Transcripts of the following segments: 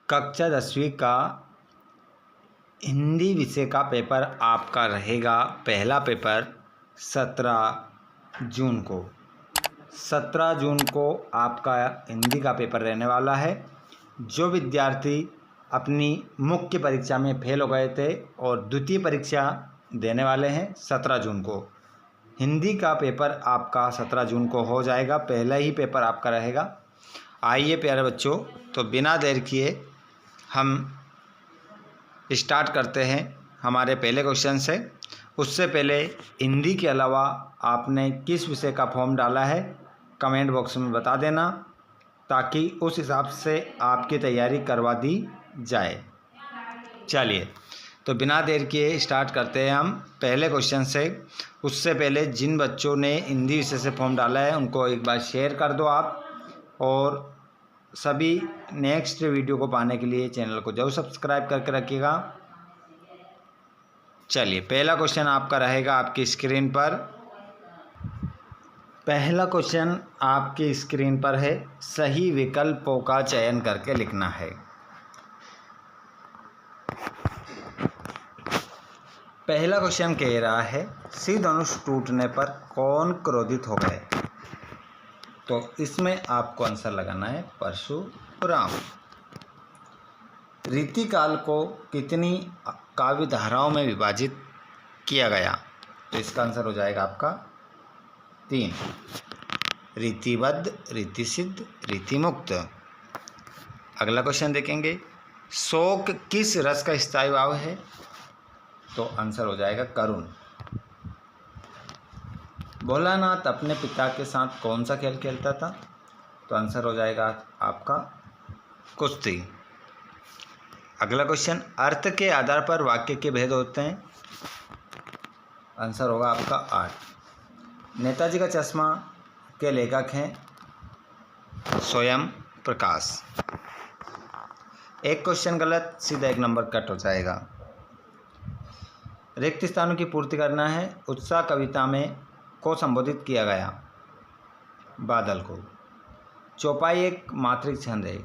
कक्षा 10वीं का हिंदी विषय का पेपर आपका रहेगा। पहला पेपर 17 जून को 17 जून को आपका हिंदी का पेपर रहने वाला है। जो विद्यार्थी अपनी मुख्य परीक्षा में फेल हो गए थे और द्वितीय परीक्षा देने वाले हैं 17 जून को, हिंदी का पेपर आपका 17 जून को हो जाएगा। पहला ही पेपर आपका रहेगा। आइए प्यारे बच्चों, तो बिना देर किए हम स्टार्ट करते हैं हमारे पहले क्वेश्चन से। उससे पहले हिंदी के अलावा आपने किस विषय का फॉर्म डाला है कमेंट बॉक्स में बता देना, ताकि उस हिसाब से आपकी तैयारी करवा दी जाए। चलिए, तो बिना देर किए स्टार्ट करते हैं हम पहले क्वेश्चन से। उससे पहले जिन बच्चों ने हिंदी विषय से फॉर्म डाला है उनको एक बार शेयर कर दो आप, और सभी नेक्स्ट वीडियो को पाने के लिए चैनल को जरूर सब्सक्राइब करके रखिएगा। चलिए, पहला क्वेश्चन आपका रहेगा आपकी स्क्रीन पर। पहला क्वेश्चन आपकी स्क्रीन पर है, सही विकल्पों का चयन करके लिखना है। पहला क्वेश्चन कह रहा है, सी धनुष टूटने पर कौन क्रोधित हो गए? तो इसमें आपको आंसर लगाना है परशुराम। रीतिकाल को कितनी काव्य धाराओं में विभाजित किया गया? तो इसका आंसर हो जाएगा आपका 3, रीतिबद्ध, रीतिसिद्ध, रीतिमुक्त। अगला क्वेश्चन देखेंगे, शोक किस रस का स्थायी भाव है? तो आंसर हो जाएगा करुण। भोलानाथ अपने पिता के साथ कौन सा खेल खेलता था? तो आंसर हो जाएगा आपका कुश्ती। अगला क्वेश्चन, अर्थ के आधार पर वाक्य के भेद होते हैं? आंसर होगा आपका 8। नेताजी का चश्मा के लेखक हैं स्वयं प्रकाश। एक क्वेश्चन गलत, सीधा 1 नंबर कट हो जाएगा। रिक्त स्थानों की पूर्ति करना है। उत्साह कविता में को संबोधित किया गया? बादल को। चौपाई एक मात्रिक छंद है,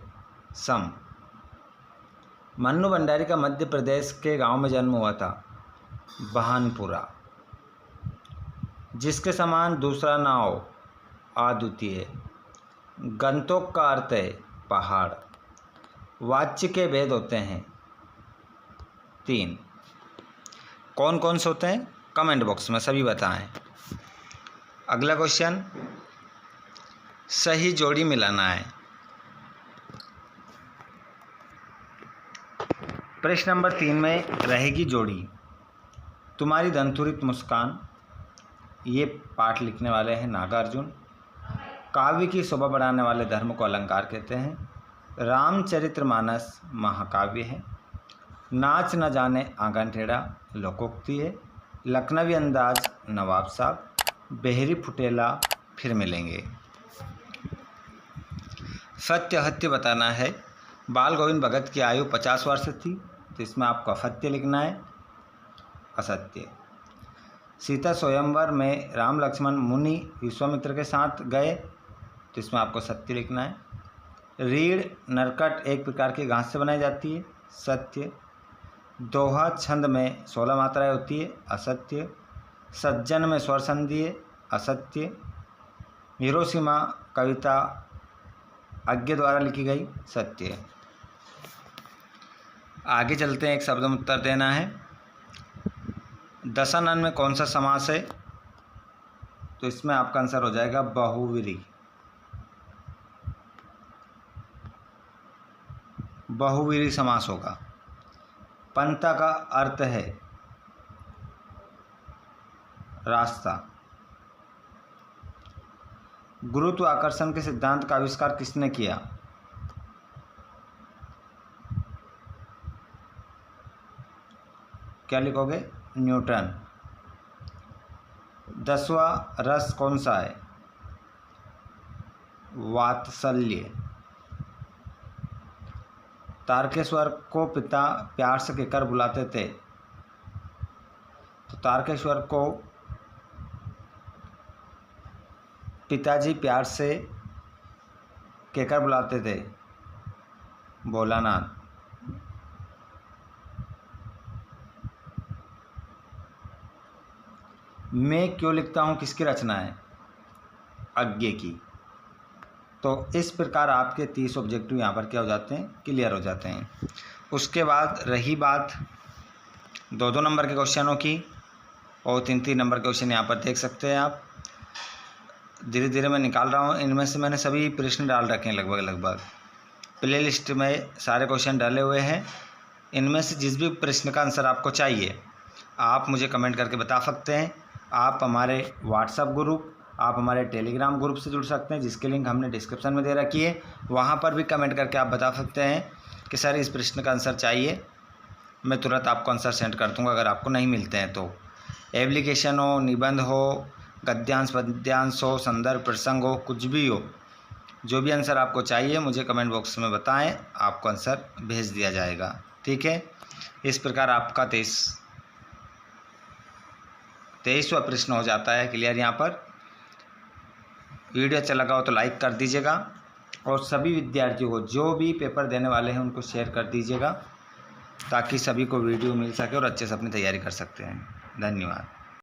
सम। मन्नू भंडारी का मध्य प्रदेश के गांव में जन्म हुआ था? बहानपुरा। जिसके समान दूसरा ना हो, अद्वितीय। गंतोक का अर्थ है पहाड़। वाच्य के भेद होते हैं 3। कौन कौन से होते हैं? कमेंट बॉक्स में सभी बताएं। अगला क्वेश्चन, सही जोड़ी मिलाना है। प्रश्न नंबर 3 में रहेगी जोड़ी, तुम्हारी दंतुरित मुस्कान। ये पाठ लिखने वाले हैं नागार्जुन। काव्य की शोभा बढ़ाने वाले धर्म को अलंकार कहते हैं। रामचरितमानस महाकाव्य है। नाच न जाने आंगन टेढ़ा लोकोक्ति है। लखनवी अंदाज नवाब साहब। बेहरी फुटेला फिर मिलेंगे। सत्य हत्य बताना है। बाल गोविंद भगत की आयु 50 वर्ष थी, तो इसमें आपको असत्य लिखना है। असत्य। सीता स्वयंवर में राम लक्ष्मण मुनि विश्वामित्र के साथ गए, तो इसमें आपको सत्य लिखना है। रीढ़ नरकट एक प्रकार की घास से बनाई जाती है। सत्य। दोहा छंद में 16 मात्राएं होती है। असत्य। सज्जन में स्वर संधि है। असत्य। हिरोशिमा कविता अज्ञे द्वारा लिखी गई। सत्य। आगे चलते हैं, एक शब्द में उत्तर देना है। दशानन में कौन सा समास है? तो इसमें आपका आंसर हो जाएगा बहुव्रीहि। बहुव्रीहि समास होगा। पंथा का अर्थ है रास्ता। गुरुत्वाकर्षण के सिद्धांत का आविष्कार किसने किया? क्या लिखोगे? न्यूटन। 10वां रस कौन सा है? वात्सल्य। तारकेश्वर को पिता प्यार से कहकर बुलाते थे, तो तारकेश्वर को पिताजी प्यार से कहकर बुलाते थे भोलानाथ। मैं क्यों लिखता हूँ किसकी रचना है? अज्ञे की। तो इस प्रकार आपके 30 ऑब्जेक्टिव यहाँ पर क्या हो जाते हैं? क्लियर हो जाते हैं। उसके बाद रही बात 2-2 नंबर के क्वेश्चनों की और 3-3 नंबर के क्वेश्चन यहाँ पर देख सकते हैं आप। धीरे धीरे मैं निकाल रहा हूँ। इनमें से मैंने सभी प्रश्न डाल रखे हैं लगभग प्ले लिस्ट में सारे क्वेश्चन डाले हुए हैं। इनमें से जिस भी प्रश्न का आंसर आपको चाहिए आप मुझे कमेंट करके बता सकते हैं। आप हमारे व्हाट्सएप ग्रुप, आप हमारे टेलीग्राम ग्रुप से जुड़ सकते हैं जिसकी लिंक हमने डिस्क्रिप्शन में दे रखी है। वहाँ पर भी कमेंट करके आप बता सकते हैं कि सर इस प्रश्न का आंसर चाहिए। मैं तुरंत आपको आंसर सेंड कर दूँगा अगर आपको नहीं मिलते हैं तो। एप्लीकेशन हो, निबंध हो, गद्यांश पद्यांश हो, संदर्भ प्रसंग हो, कुछ भी हो, जो भी आंसर आपको चाहिए मुझे कमेंट बॉक्स में बताएं, आपको आंसर भेज दिया जाएगा। ठीक है। इस प्रकार आपका 23वां प्रश्न हो जाता है क्लियर। यहाँ पर वीडियो अच्छा लगा हो तो लाइक कर दीजिएगा और सभी विद्यार्थियों को जो भी पेपर देने वाले हैं उनको शेयर कर दीजिएगा ताकि सभी को वीडियो मिल सके और अच्छे से अपनी तैयारी कर सकते हैं। धन्यवाद।